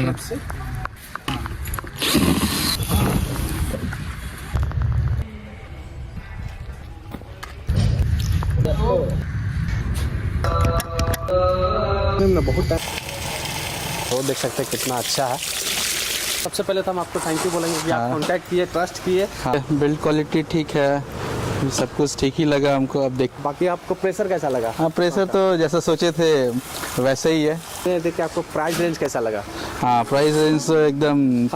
चलेगा। बहुत तो देख सकते हैं कितना अच्छा है। सबसे पहले तो हम आपको थैंक यू बोलेंगे कि आप कांटेक्ट किए, ट्रस्ट किए। बिल्ड क्वालिटी ठीक है, सब कुछ ठीक ही लगा हमको। अब देख बाकी आपको प्रेशर कैसा लगा? हाँ, प्रेशर तो जैसा सोचे थे वैसे ही है। देख के आपको प्राइस रेंज कैसा लगा? हाँ, प्राइस रेंज तो एकदम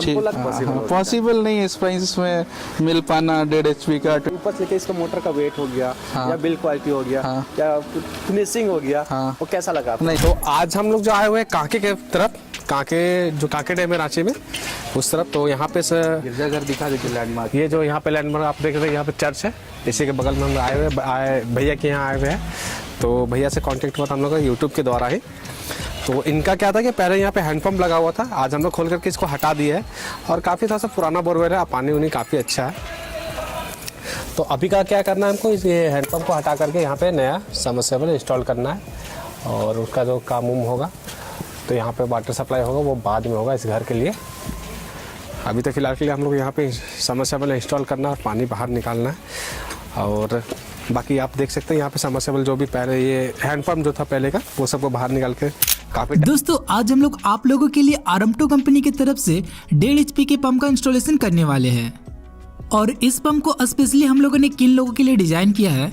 पॉसिबल नहीं है इस प्राइस में मिल पाना 1.5 HP का। ऊपर से लेके इसका मोटर का वेट हो गया या बिल्ड क्वालिटी हो गया या फिनिशिंग हो गया, वो कैसा लगा आपको? नहीं, तो आज हम लोग जो आए हुए हैं कांके के तरफ, कांके डैम है रांची में, उस तरफ। तो यहाँ पे गिरजाघर दिखा दीजिए लैंडमार्क। ये जो यहाँ पे लैंडमार्क आप देख रहे हैं, यहाँ पे चर्च है, इसी के बगल में हम आए भैया के यहाँ आए हुए हैं। तो भैया से कांटेक्ट हुआ था हम लोग का यूट्यूब के द्वारा ही। तो इनका क्या था कि पहले यहाँ पे हैंडपम्प लगा हुआ था, आज हम लोग खोल करके इसको हटा दिया है और काफ़ी थोड़ा सा पुराना बोरवेल है, पानी उनी काफ़ी अच्छा है। तो अभी का क्या करना है हमको, इस हैंडपम्प को हटा करके यहाँ पे नया सबमर्सिबल इंस्टॉल करना है और उसका जो काम होगा तो यहाँ पे वाटर सप्लाई होगा वो बाद में होगा इस घर के लिए। अभी तो फिलहाल के लिए हम लोग यहाँ पे सबमर्सिबल इंस्टॉल करना और पानी बाहर निकालना है। और बाकी आप देख सकते हैं यहाँ पे सबमर्सिबल जो भी पहले ये हैंडपम्प जो था पहले का, वो सबको बाहर निकाल के काफी। दोस्तों आज हम लोग आप लोगों के लिए आरमटो कंपनी की तरफ से 1.5 HP के पंप का इंस्टॉलेशन करने वाले हैं। और इस पंप को स्पेशली हम लोगों ने किन लोगों के लिए डिजाइन किया है,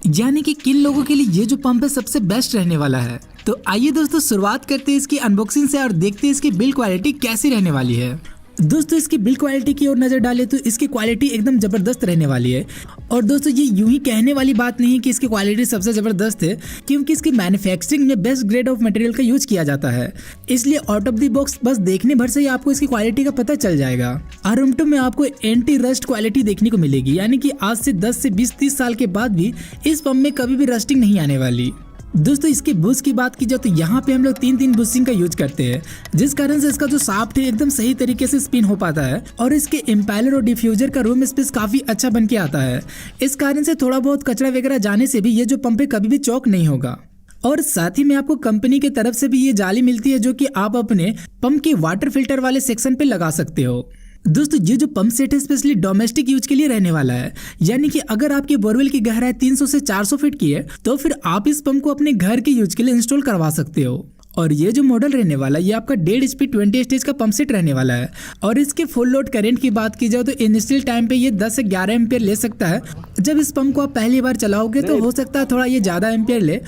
यानी कि किन लोगों के लिए ये जो पंप है सबसे बेस्ट रहने वाला है। तो आइए दोस्तों शुरुआत करते हैं इसकी अनबॉक्सिंग से और देखते हैं इसकी बिल्ड क्वालिटी कैसी रहने वाली है। दोस्तों इसकी बिल्ड क्वालिटी की ओर नजर डालें तो इसकी क्वालिटी एकदम जबरदस्त रहने वाली है। और दोस्तों ये यूं ही कहने वाली बात नहीं है कि इसकी क्वालिटी सबसे जबरदस्त है, क्योंकि इसकी मैन्युफैक्चरिंग में बेस्ट ग्रेड ऑफ मटेरियल का यूज किया जाता है। इसलिए आउट ऑफ द बॉक्स बस देखने भर से ही आपको इसकी क्वालिटी का पता चल जाएगा। आरमटो में आपको एंटी रस्ट क्वालिटी देखने को मिलेगी, यानी कि आज से 10 से 20-30 साल के बाद भी इस पंप में कभी भी रस्टिंग नहीं आने वाली। दोस्तों इसके बुश की बात की जाए तो यहाँ पे हम लोग 3 बुशिंग का यूज करते हैं, जिस कारण से इसका जो शाफ्ट है एकदम सही तरीके से स्पिन हो पाता है और इसके इम्पैलर और डिफ्यूजर का रूम स्पेस काफी अच्छा बन के आता है। इस कारण से थोड़ा बहुत कचरा वगैरह जाने से भी ये जो पंप है कभी भी चौक नहीं होगा। और साथ ही में आपको कंपनी की तरफ से भी ये जाली मिलती है, जो कि आप अपने पंप के वाटर फिल्टर वाले सेक्शन पे लगा सकते हो। दोस्तों ये जो पंप सेट है स्पेशली डोमेस्टिक यूज के लिए रहने वाला है, यानी कि अगर आपके बोरवेल की गहराई 300 से 400 फीट की है तो फिर आप इस पंप को अपने घर के यूज के लिए इंस्टॉल करवा सकते हो। और ये जो मॉडल रहने वाला है ये आपका 1.5 HP 20 स्टेज का पंप सेट रहने वाला है। और इसके फुल लोड करंट की बात की जाए तो इनिशियल टाइम पे ये 10 से 11 एम्पियर ले सकता है। जब इस पंप को आप पहली बार चलाओगे तो हो सकता है थोड़ा ये ज्यादा एम्पियर ले,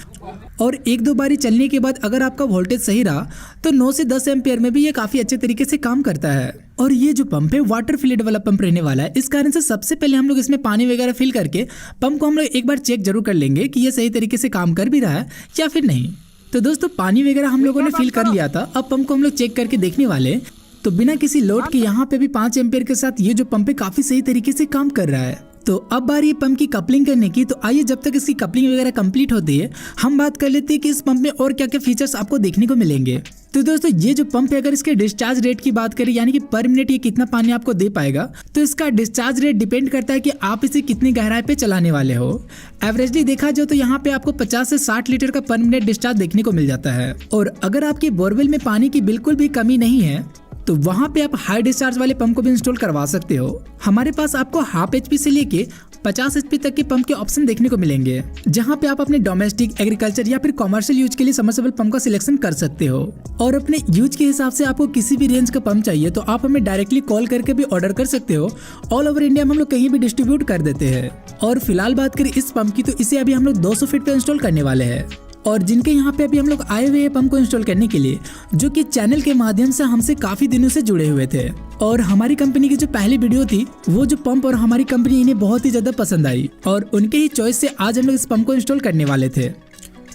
और 1-2 बारी चलने के बाद अगर आपका वोल्टेज सही रहा तो 9 से 10 एम्पियर में भी ये काफी अच्छे तरीके से काम करता है। और ये जो पंप है वाटर फिल्ड वाला पंप रहने वाला है, इस कारण से सबसे पहले हम लोग इसमें पानी वगैरह फिल करके पंप को हम लोग एक बार चेक जरूर कर लेंगे कि ये सही तरीके से काम कर भी रहा है या फिर नहीं। तो दोस्तों पानी वगैरह हम लोगों ने फिल कर लिया था, अब पंप को हम लोग चेक करके देखने वाले। तो बिना किसी लोड के यहाँ पे भी 5 एम्पियर के साथ ये जो पंप है काफी सही तरीके से काम कर रहा है। तो अब बारी है पंप की कपलिंग करने की। तो आइए जब तक इसकी कपलिंग वगैरह कंप्लीट होती है हम बात कर लेते हैं कि इस पंप में और क्या क्या फीचर्स आपको देखने को मिलेंगे। तो दोस्तों ये जो पंप है अगर इसके डिस्चार्ज रेट की बात करें, यानी कि पर मिनट ये कितना पानी आपको दे पाएगा, तो इसका डिस्चार्ज रेट डिपेंड करता है कि आप इसे कितनी गहराई पे चलाने वाले हो। एवरेजली देखा जाए तो यहाँ पे आपको 50 से 60 लीटर का पर मिनट डिस्चार्ज देखने को मिल जाता है। और अगर आपके बोरवेल में पानी की बिल्कुल भी कमी नहीं है तो वहाँ पे आप हाई डिस्चार्ज वाले पंप को भी इंस्टॉल करवा सकते हो। हमारे पास आपको 1/2 HP से लेके 50 HP तक के पंप के ऑप्शन देखने को मिलेंगे, जहाँ पे आप अपने डोमेस्टिक, एग्रीकल्चर या फिर कॉमर्शियल यूज के लिए सबमर्सिबल पंप का सिलेक्शन कर सकते हो। और अपने यूज के हिसाब से आपको किसी भी रेंज का पंप चाहिए तो आप हमें डायरेक्टली कॉल करके भी ऑर्डर कर सकते हो। ऑल ओवर इंडिया में हम लोग कहीं भी डिस्ट्रीब्यूट कर देते हैं। और फिलहाल बात करें इस पंप की तो इसे अभी हम लोग 200 फीट पे इंस्टॉल करने वाले हैं। और जिनके यहाँ पे अभी हम लोग आए हुए हैं पंप को इंस्टॉल करने के लिए, जो कि चैनल के माध्यम से हमसे काफी दिनों से जुड़े हुए थे। और हमारी कंपनी की जो पहली वीडियो थी वो जो पंप और हमारी कंपनी इन्हें बहुत ही ज्यादा पसंद आई और उनके ही चॉइस से आज हम लोग इस पंप को इंस्टॉल करने वाले थे।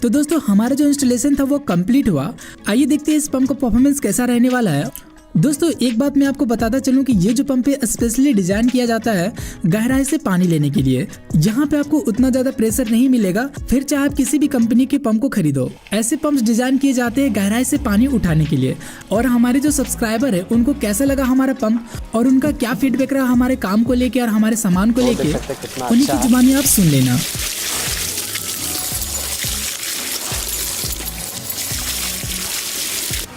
तो दोस्तों हमारा जो इंस्टॉलेशन था वो कंप्लीट हुआ। आइए देखते हैं इस पंप का परफॉर्मेंस कैसा रहने वाला है। दोस्तों एक बात मैं आपको बताता चलूं कि ये जो पंप है स्पेशली डिजाइन किया जाता है गहराई से पानी लेने के लिए। यहाँ पे आपको उतना ज्यादा प्रेशर नहीं मिलेगा, फिर चाहे आप किसी भी कंपनी के पंप को खरीदो। ऐसे पंप्स डिजाइन किए जाते हैं गहराई से पानी उठाने के लिए। और हमारे जो सब्सक्राइबर है उनको कैसा लगा हमारा पंप और उनका क्या फीडबैक रहा हमारे काम को लेके और हमारे सामान को लेके, उन्हीं की जुबानी आप सुन लेना।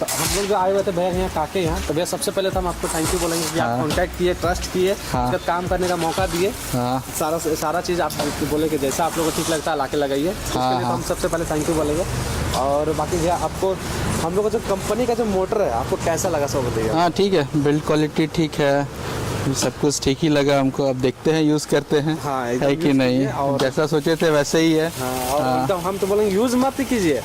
तो हम लोग जो आए हुए थे भैया यहाँ काके यहाँ, तो भैया सबसे पहले तो हम आपको थैंक यू बोलेंगे कि आप कांटेक्ट किए, ट्रस्ट किए, उसका काम करने का मौका दिए। सारा चीज़ आप बोले कि जैसा आप लोगों को ठीक लगता है लाके लगाइए, उसके लिए तो हम सबसे पहले थैंक यू बोलेंगे। और बाकी भैया आपको हम लोग का जो कंपनी का जो मोटर है आपको कैसा लगा सब बताइए। हाँ ठीक है, बिल्ड क्वालिटी ठीक है, सब कुछ ठीक ही लगा हमको। अब देखते हैं, यूज़ करते हैं है कि नहीं, और जैसा सोचे थे वैसे ही है। और एकदम हम तो बोलेंगे यूज़ मत कीजिए,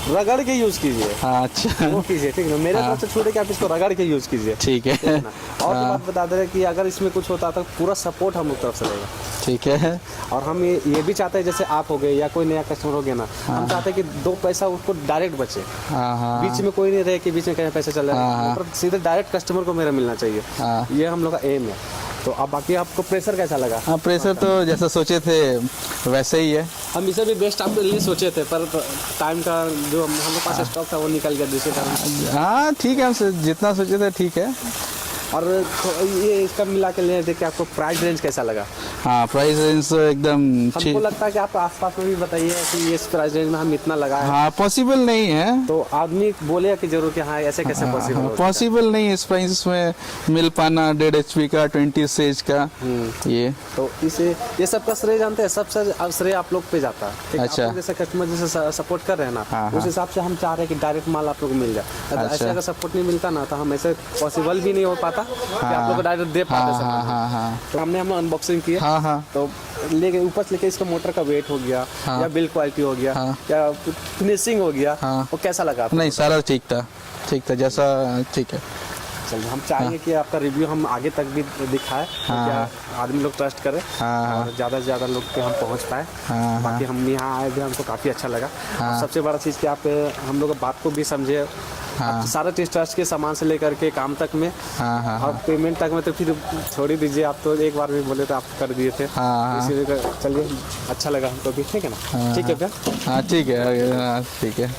रगड़ के यूज़ कीजिए। अच्छा वो कीजिए, ठीक है। मेरे तरफ से छूटे कि आप इसको रगड़ के यूज़ कीजिए, ठीक है। और तो बात बता दे रहे कि अगर इसमें कुछ होता तो पूरा सपोर्ट हम लोग तरफ से रहेगा, ठीक है। और हम ये भी चाहते हैं जैसे आप हो गए या कोई नया कस्टमर हो गया ना, हम चाहते हैं कि 2 पैसा उसको डायरेक्ट बचे, बीच में कोई नहीं रहे कि बीच में कहीं पैसा चल रहा है, सीधे डायरेक्ट कस्टमर को मेरा मिलना चाहिए, ये हम लोग का एम है। तो अब बाकी आपको प्रेशर कैसा लगा? हाँ प्रेशर तो जैसा सोचे थे वैसे ही है। हम इसे भी बेस्ट आपके लिए सोचे थे, पर टाइम का जो हम लोग पास स्टॉक था वो निकल गया दूसरे टाइम। हाँ ठीक है, हम जितना सोचे थे ठीक है। और ये इसका मिला के ले देखिए आपको प्राइस रेंज कैसा लगा? हाँ प्राइस रेंज एकदम हमको लगता है कि आप आसपास में भी बताइए कि इस प्राइस रेंज में हम इतना लगाए। हाँ पॉसिबल नहीं है, तो आदमी बोले कि जरूर कि हाँ ऐसे कैसे पॉसिबल पॉसिबल नहीं है इस प्राइस में मिल पाना 1.5 HP का 20 सेज का ये। तो इसे ये सब का श्रेय जानते हैं, सबसे श्रेय आप लोग पे जाता है, ठीक है? अच्छा। आप लोग जैसे कस्टमर जैसे सपोर्ट कर रहे हैं ना, उस हिसाब से हम चाह रहे हैं कि डायरेक्ट माल आप लोग को मिल जाए। ऐसे अगर सपोर्ट नहीं मिलता ना तो हम ऐसे पॉसिबल भी नहीं हो पाता कि आप लोग को डायरेक्ट दे पाते सामान। तो हमने हम अनबॉक्सिंग किया, तो लेके ऊपर से लेके इसका मोटर का वेट हो गया या बिल्ड क्वालिटी हो गया या फिनिशिंग हो गया, वो कैसा लगा आपको? नहीं सारा ठीक था जैसा ठीक है। चलिए हम चाहेंगे कि आपका रिव्यू हम आगे तक भी दिखाएं, क्या आदमी लोग ट्रस्ट करें और ज़्यादा से ज़्यादा लोग पे हम पहुंच पाए। बाकी हम यहाँ आए थे, हमको काफ़ी अच्छा लगा। और सबसे बड़ा चीज़ कि आप हम लोग बात को भी समझे, सारा चीज़ ट्रस्ट के सामान से लेकर के काम तक में और पेमेंट तक में तो फिर छोड़ ही दीजिए। आप तो एक बार भी बोले तो आप कर दिए थे, इसीलिए चलिए अच्छा लगा हमको भी, ठीक है ना? ठीक है भैया, हाँ ठीक है ठीक है।